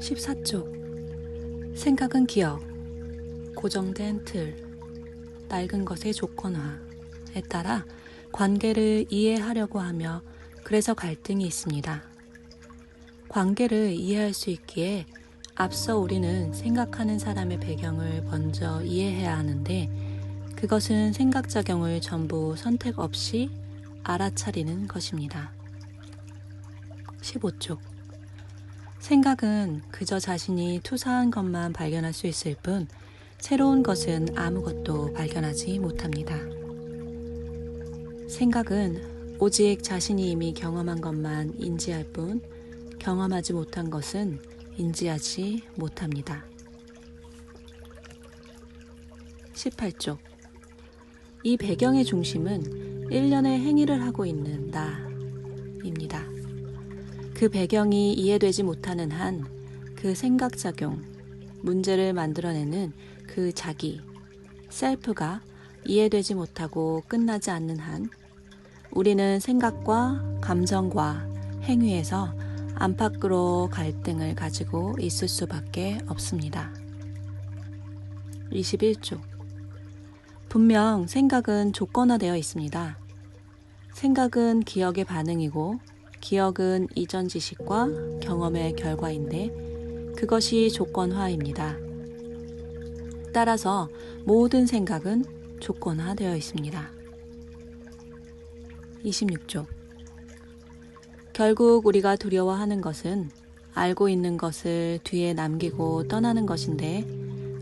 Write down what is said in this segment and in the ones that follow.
14쪽. 생각은 기억, 고정된 틀, 낡은 것의 조건화에 따라 관계를 이해하려고 하며 그래서 갈등이 있습니다. 관계를 이해할 수 있기에 앞서 우리는 생각하는 사람의 배경을 먼저 이해해야 하는데 그것은 생각작용을 전부 선택 없이 알아차리는 것입니다. 15쪽. 생각은 그저 자신이 투사한 것만 발견할 수 있을 뿐 새로운 것은 아무것도 발견하지 못합니다. 생각은 오직 자신이 이미 경험한 것만 인지할 뿐 경험하지 못한 것은 인지하지 못합니다. 18쪽. 이 배경의 중심은 일련의 행위를 하고 있는 나입니다. 그 배경이 이해되지 못하는 한 그 생각작용, 문제를 만들어내는 그 자기, 셀프가 이해되지 못하고 끝나지 않는 한 우리는 생각과 감정과 행위에서 안팎으로 갈등을 가지고 있을 수밖에 없습니다. 21쪽. 분명 생각은 조건화되어 있습니다. 생각은 기억의 반응이고 기억은 이전 지식과 경험의 결과인데 그것이 조건화입니다. 따라서 모든 생각은 조건화되어 있습니다. 26쪽. 결국 우리가 두려워하는 것은 알고 있는 것을 뒤에 남기고 떠나는 것인데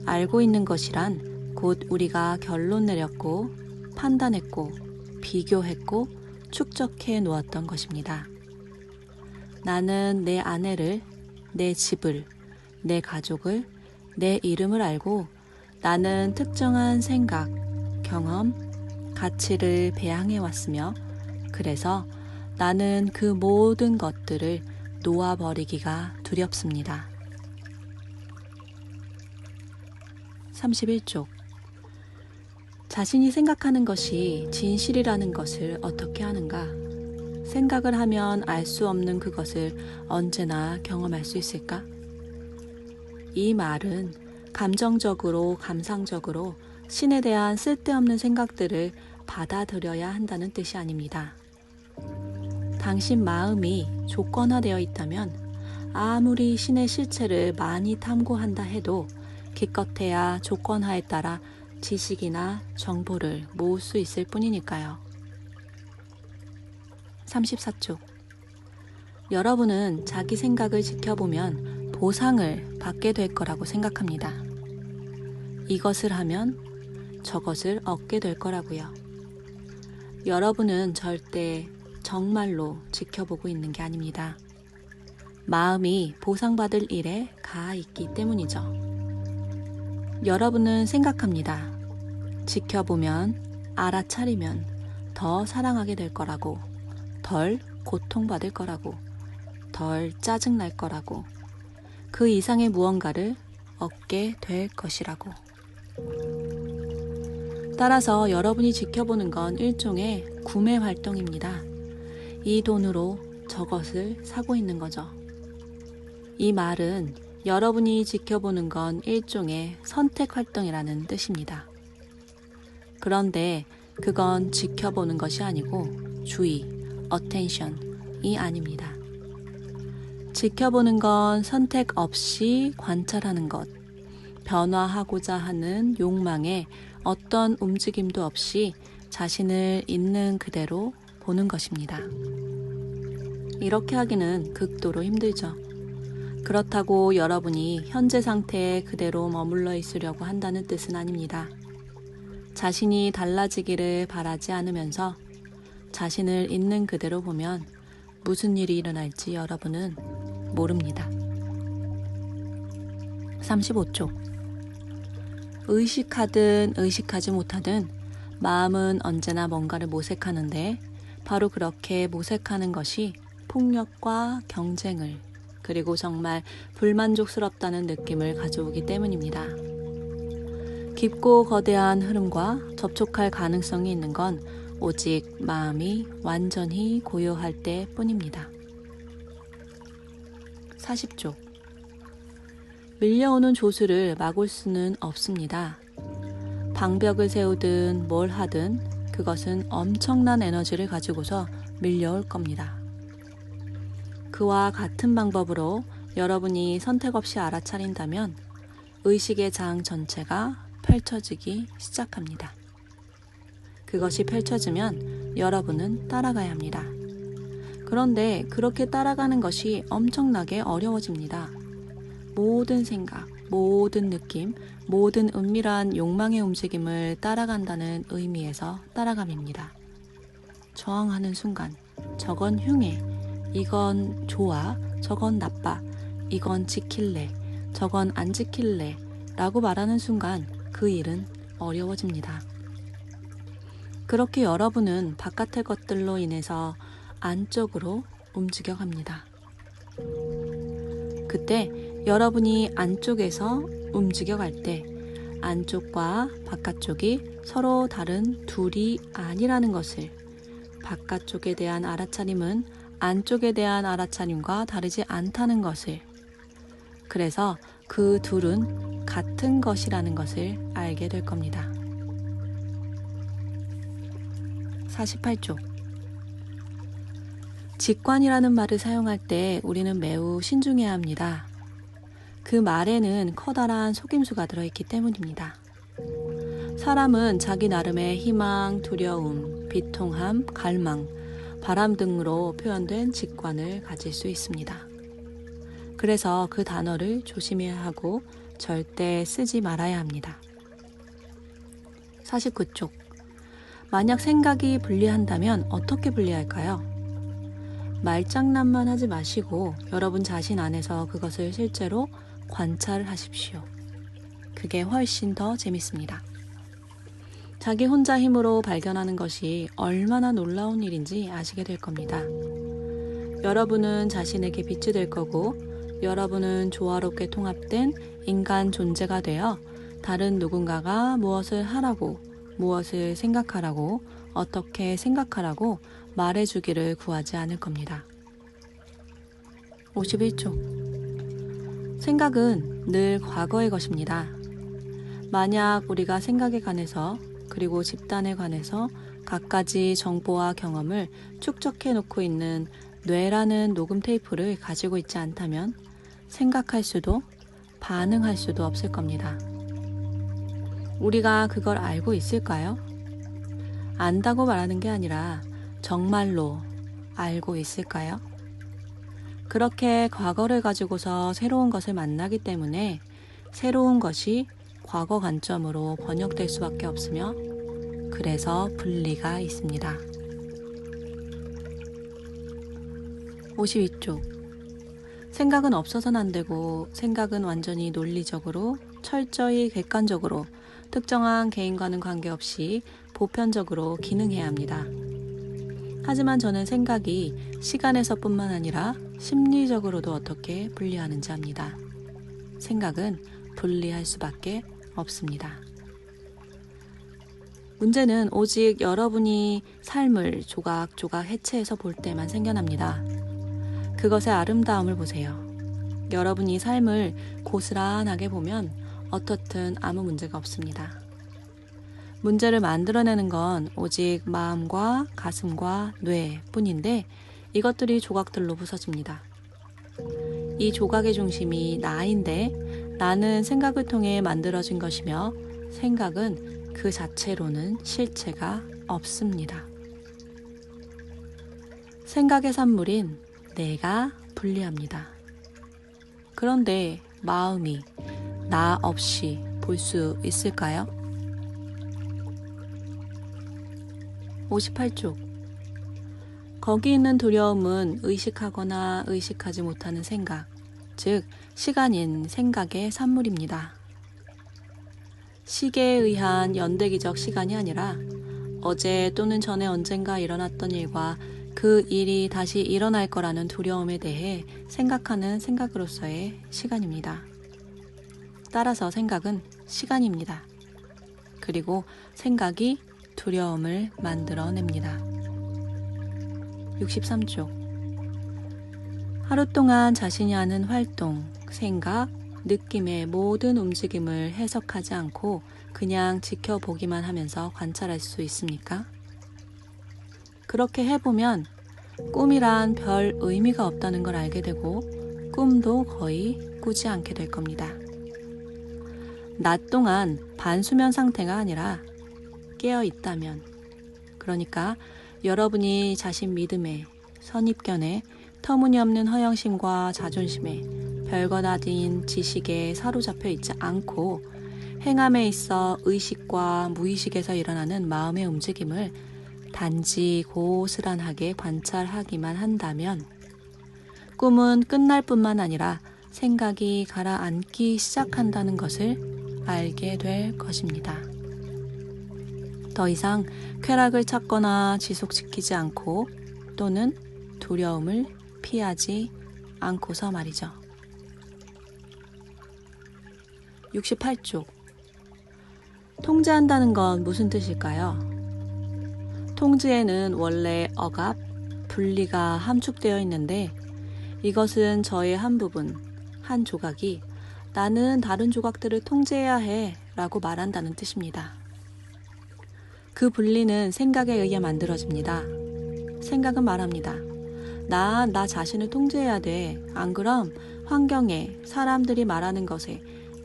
알고 있는 것이란 곧 우리가 결론 내렸고 판단했고 비교했고 축적해 놓았던 것입니다. 나는 내 아내를, 내 집을, 내 가족을, 내 이름을 알고 나는 특정한 생각, 경험, 가치를 배양해 왔으며 그래서 나는 그 모든 것들을 놓아버리기가 두렵습니다. 31쪽. 자신이 생각하는 것이 진실이라는 것을 어떻게 하는가? 생각을 하면 알 수 없는 그것을 언제나 경험할 수 있을까? 이 말은 감정적으로, 감상적으로 신에 대한 쓸데없는 생각들을 받아들여야 한다는 뜻이 아닙니다. 당신 마음이 조건화되어 있다면 아무리 신의 실체를 많이 탐구한다 해도 기껏해야 조건화에 따라 지식이나 정보를 모을 수 있을 뿐이니까요. 34쪽. 여러분은 자기 생각을 지켜보면 보상을 받게 될 거라고 생각합니다. 이것을 하면 저것을 얻게 될 거라고요. 여러분은 절대 정말로 지켜보고 있는 게 아닙니다. 마음이 보상받을 일에 가 있기 때문이죠. 여러분은 생각합니다. 지켜보면, 알아차리면 더 사랑하게 될 거라고, 덜 고통받을 거라고, 덜 짜증날 거라고, 그 이상의 무언가를 얻게 될 것이라고. 따라서 여러분이 지켜보는 건 일종의 구매 활동입니다. 이 돈으로 저것을 사고 있는 거죠. 이 말은 여러분이 지켜보는 건 일종의 선택 활동이라는 뜻입니다. 그런데 그건 지켜보는 것이 아니고 주의, attention이 아닙니다. 지켜보는 건 선택 없이 관찰하는 것, 변화하고자 하는 욕망에 어떤 움직임도 없이 자신을 있는 그대로 보는 것입니다. 이렇게 하기는 극도로 힘들죠. 그렇다고 여러분이 현재 상태에 그대로 머물러 있으려고 한다는 뜻은 아닙니다. 자신이 달라지기를 바라지 않으면서 자신을 있는 그대로 보면 무슨 일이 일어날지 여러분은 모릅니다. 35쪽. 의식하든 의식하지 못하든 마음은 언제나 뭔가를 모색하는데 바로 그렇게 모색하는 것이 폭력과 경쟁을 그리고 정말 불만족스럽다는 느낌을 가져오기 때문입니다. 깊고 거대한 흐름과 접촉할 가능성이 있는 건 오직 마음이 완전히 고요할 때뿐입니다. 40쪽. 밀려오는 조수를 막을 수는 없습니다. 방벽을 세우든 뭘 하든 그것은 엄청난 에너지를 가지고서 밀려올 겁니다. 그와 같은 방법으로 여러분이 선택 없이 알아차린다면 의식의 장 전체가 펼쳐지기 시작합니다. 그것이 펼쳐지면 여러분은 따라가야 합니다. 그런데 그렇게 따라가는 것이 엄청나게 어려워집니다. 모든 생각, 모든 느낌, 모든 은밀한 욕망의 움직임을 따라간다는 의미에서 따라감입니다. 저항하는 순간, 저건 흉해, 이건 좋아, 저건 나빠, 이건 지킬래, 저건 안 지킬래 라고 말하는 순간 그 일은 어려워집니다. 그렇게 여러분은 바깥의 것들로 인해서 안쪽으로 움직여갑니다. 그때 여러분이 안쪽에서 움직여갈 때 안쪽과 바깥쪽이 서로 다른 둘이 아니라는 것을, 바깥쪽에 대한 알아차림은 안쪽에 대한 알아차림과 다르지 않다는 것을, 그래서 그 둘은 같은 것이라는 것을 알게 될 겁니다. 48쪽. 직관이라는 말을 사용할 때 우리는 매우 신중해야 합니다. 그 말에는 커다란 속임수가 들어있기 때문입니다. 사람은 자기 나름의 희망, 두려움, 비통함, 갈망, 바람 등으로 표현된 직관을 가질 수 있습니다. 그래서 그 단어를 조심해야 하고 절대 쓰지 말아야 합니다. 49쪽. 만약 생각이 분리한다면 어떻게 분리할까요? 말장난만 하지 마시고 여러분 자신 안에서 그것을 실제로 관찰하십시오. 그게 훨씬 더 재밌습니다. 자기 혼자 힘으로 발견하는 것이 얼마나 놀라운 일인지 아시게 될 겁니다. 여러분은 자신에게 빛이 될 거고 여러분은 조화롭게 통합된 인간 존재가 되어 다른 누군가가 무엇을 하라고, 무엇을 생각하라고, 어떻게 생각하라고 말해주기를 구하지 않을 겁니다. 51쪽. 생각은 늘 과거의 것입니다. 만약 우리가 생각에 관해서 그리고 집단에 관해서 갖가지 정보와 경험을 축적해 놓고 있는 뇌라는 녹음 테이프를 가지고 있지 않다면 생각할 수도 반응할 수도 없을 겁니다. 우리가 그걸 알고 있을까요? 안다고 말하는 게 아니라 정말로 알고 있을까요? 그렇게 과거를 가지고서 새로운 것을 만나기 때문에 새로운 것이 과거 관점으로 번역될 수밖에 없으며 그래서 분리가 있습니다. 52쪽. 생각은 없어서는 안 되고 생각은 완전히 논리적으로 철저히 객관적으로 특정한 개인과는 관계없이 보편적으로 기능해야 합니다. 하지만 저는 생각이 시간에서뿐만 아니라 심리적으로도 어떻게 분리하는지 압니다. 생각은 분리할 수밖에 없습니다. 문제는 오직 여러분이 삶을 조각조각 해체해서 볼 때만 생겨납니다. 그것의 아름다움을 보세요. 여러분이 삶을 고스란하게 보면 어떻든 아무 문제가 없습니다. 문제를 만들어내는 건 오직 마음과 가슴과 뇌뿐인데 이것들이 조각들로 부서집니다. 이 조각의 중심이 나인데 나는 생각을 통해 만들어진 것이며 생각은 그 자체로는 실체가 없습니다. 생각의 산물인 내가 불리합니다. 그런데 마음이 나 없이 볼 수 있을까요? 58쪽. 거기 있는 두려움은 의식하거나 의식하지 못하는 생각, 즉 시간인 생각의 산물입니다. 시계에 의한 연대기적 시간이 아니라 어제 또는 전에 언젠가 일어났던 일과 그 일이 다시 일어날 거라는 두려움에 대해 생각하는 생각으로서의 시간입니다. 따라서 생각은 시간입니다. 그리고 생각이 두려움을 만들어냅니다. 63쪽. 하루 동안 자신이 하는 활동, 생각, 느낌의 모든 움직임을 해석하지 않고 그냥 지켜보기만 하면서 관찰할 수 있습니까? 그렇게 해보면 꿈이란 별 의미가 없다는 걸 알게 되고 꿈도 거의 꾸지 않게 될 겁니다. 낮 동안 반수면 상태가 아니라 깨어 있다면, 그러니까 여러분이 자신 믿음에, 선입견에, 터무니없는 허영심과 자존심에, 별것 아닌 지식에 사로잡혀 있지 않고 행함에 있어 의식과 무의식에서 일어나는 마음의 움직임을 단지 고스란하게 관찰하기만 한다면 꿈은 끝날 뿐만 아니라 생각이 가라앉기 시작한다는 것을 알게 될 것입니다. 더 이상 쾌락을 찾거나 지속시키지 않고 또는 두려움을 피하지 않고서 말이죠. 68쪽. 통제한다는 건 무슨 뜻일까요? 통제에는 원래 억압, 분리가 함축되어 있는데 이것은 저의 한 부분, 한 조각이 나는 다른 조각들을 통제해야 해 라고 말한다는 뜻입니다. 그 분리는 생각에 의해 만들어집니다. 생각은 말합니다. 나 자신을 통제해야 돼. 안 그럼 환경에, 사람들이 말하는 것에,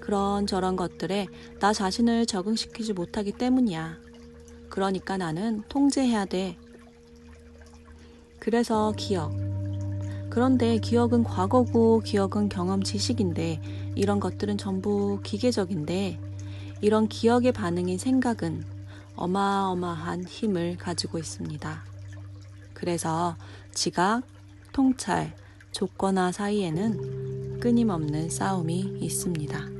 그런 저런 것들에 나 자신을 적응시키지 못하기 때문이야. 그러니까 나는 통제해야 돼. 그래서 기억. 그런데 기억은 과거고 기억은 경험 지식인데 이런 것들은 전부 기계적인데 이런 기억의 반응인 생각은 어마어마한 힘을 가지고 있습니다. 그래서 지각, 통찰, 조건화 사이에는 끊임없는 싸움이 있습니다.